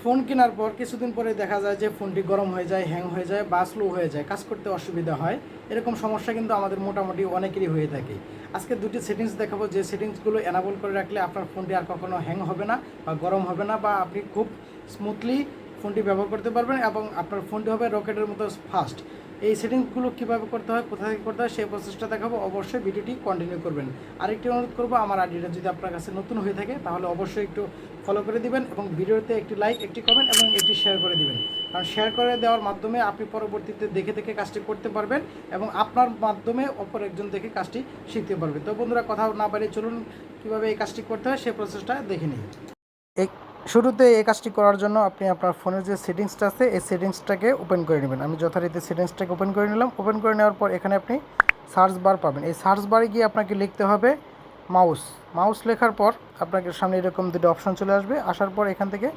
Phone কেনার পর কিছুদিন পরে দেখা যায় যে ফোনটি গরম হয়ে যায়, হ্যাং হয়ে যায় বা স্লো হয়ে যায়, কাজ করতে অসুবিধা হয়। এরকম সমস্যা কিন্তু আমাদের মোটামুটি অনেকেরই হয়ে থাকে। আজকে দুটি সেটিংস দেখাবো, যে সেটিংসগুলো এনাবল করে রাখলে আপনার ফোনটি আর কখনো হ্যাং হবে না বা গরম হবে না, বা আপনি খুব স্মুথলি ফোনটি ব্যবহার করতে পারবেন এবং আপনার ফোনটি হবে রকেটের মতো ফাস্ট। এই সেটিংসগুলো কীভাবে করতে হয়, কোথা থেকে করতে হয়, সেই প্রসেসটা দেখাবো। অবশ্যই ভিডিওটি কন্টিনিউ করবেন। আরেকটি অনুরোধ করবো, আমার আইডিটা যদি আপনার কাছে নতুন হয়ে থাকে তাহলে অবশ্যই একটু ফলো করে দিবেন এবং ভিডিওতে একটি লাইক, একটি কমেন্ট এবং একটি শেয়ার করে দিবেন। কারণ শেয়ার করে দেওয়ার মাধ্যমে আপনি পরবর্তীতে দেখে দেখে কাজটি করতে পারবেন এবং আপনার মাধ্যমে অপর একজন দেখে কাজটি শিখতে পারবে। তো বন্ধুরা, কথা না বাড়িয়ে চলুন কীভাবে এই কাজটি করতে হয় সেই প্রসেসটা দেখে নিই। এই শুরুতে এই কাজটি করার জন্য আপনি আপনার ফোনের যে সেটিংসটা আছে এই সেটিংসটাকে ওপেন করে নেবেন। আমি যথারীতি সেটিংসটাকে ওপেন করে নিলাম। ওপেন করে নেওয়ার পর এখানে আপনি সার্চ বার পাবেন। এই সার্চ বারে গিয়ে আপনাকে লিখতে হবে মাউস। মাউস লেখার পর আপনাকে সামনে এরকম দুটো অপশন চলে আসবে। আসার পর এখান থেকে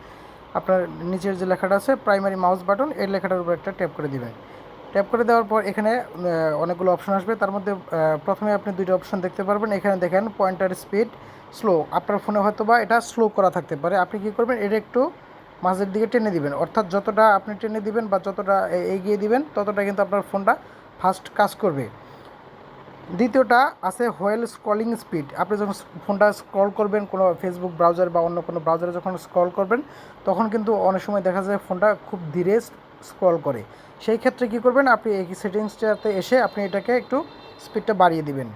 আপনার নিচের যে লেখাটা আছে প্রাইমারি মাউস বাটন, এই লেখাটার উপর একটা ট্যাপ করে দিবেন। ট্যাপ করে দেওয়ার পর এখানে অনেকগুলো অপশন আসবে। তার মধ্যে প্রথমে আপনি দুটো অপশন দেখতে পারবেন। এখানে দেখেন পয়েন্টার স্পিড স্লো। আপনার ফোনে হয়তো বা এটা স্লো করা থাকতে পারে। আপনি কী করবেন, এটা একটু মাঝের দিকে টেনে দিবেন। অর্থাৎ যতটা আপনি টেনে দিবেন বা যতটা এগিয়ে দিবেন ততটা কিন্তু আপনার ফোনটা ফাস্ট কাজ করবে। দ্বিতীয়টা আছে হোয়েল স্ক্রলিং স্পিড। আপনি যখন ফোনটা স্ক্রল করবেন কোনো ফেসবুক ব্রাউজার বা অন্য কোনো ব্রাউজারে যখন স্ক্রল করবেন তখন কিন্তু অনেক সময় দেখা যায় ফোনটা খুব ধীরে স্ক্রল করে। সেই ক্ষেত্রে কী করবেন, আপনি এই সেটিংসটাতে এসে আপনি এটাকে একটু স্পিডটা বাড়িয়ে দিবেন।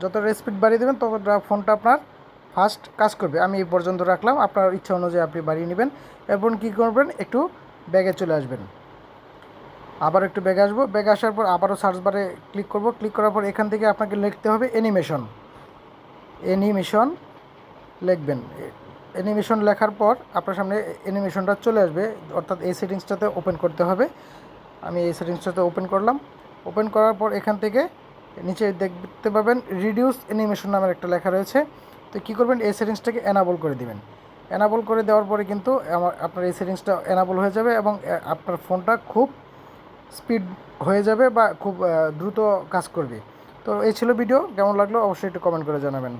যতটা স্পিড বাড়িয়ে দেবেন ততটা ফোনটা আপনার ফাস্ট কাজ করবে। আমি এই পর্যন্ত রাখলাম, আপনার ইচ্ছা অনুযায়ী আপনি বাড়িয়ে নেবেন। এবং কী করবেন, একটু ব্যাগে চলে আসবেন। আবার একটু ব্যাগে আসবো। ব্যাগে আসার পর আবারও সার্চ বারে ক্লিক করব। ক্লিক করার পর এখান থেকে আপনাকে লিখতে হবে অ্যানিমেশন। অ্যানিমেশন লিখবেন। অ্যানিমেশন লেখার পর আপনার সামনে অ্যানিমেশনটা চলে আসবে, অর্থাৎ এই সেটিংসটাতে ওপেন করতে হবে। আমি এই সেটিংসটাতে ওপেন করলাম। ওপেন করার পর এখান থেকে নিচে দেখতে পাবেন রিডিউস অ্যানিমেশন নামের একটা লেখা রয়েছে। তো কী করবেন, এই সেটিংসটাকে এনাবল করে দিবেন। এনাবল করে দেওয়ার পরে কিন্তু আপনার এই সেটিংসটা এনাবল হয়ে যাবে এবং আপনার ফোনটা খুব স্পিড হয়ে যাবে বা খুব দ্রুত কাজ করবে। তো এই ছিল ভিডিও। কেমন লাগলো অবশ্যই একটু কমেন্ট করে জানাবেন।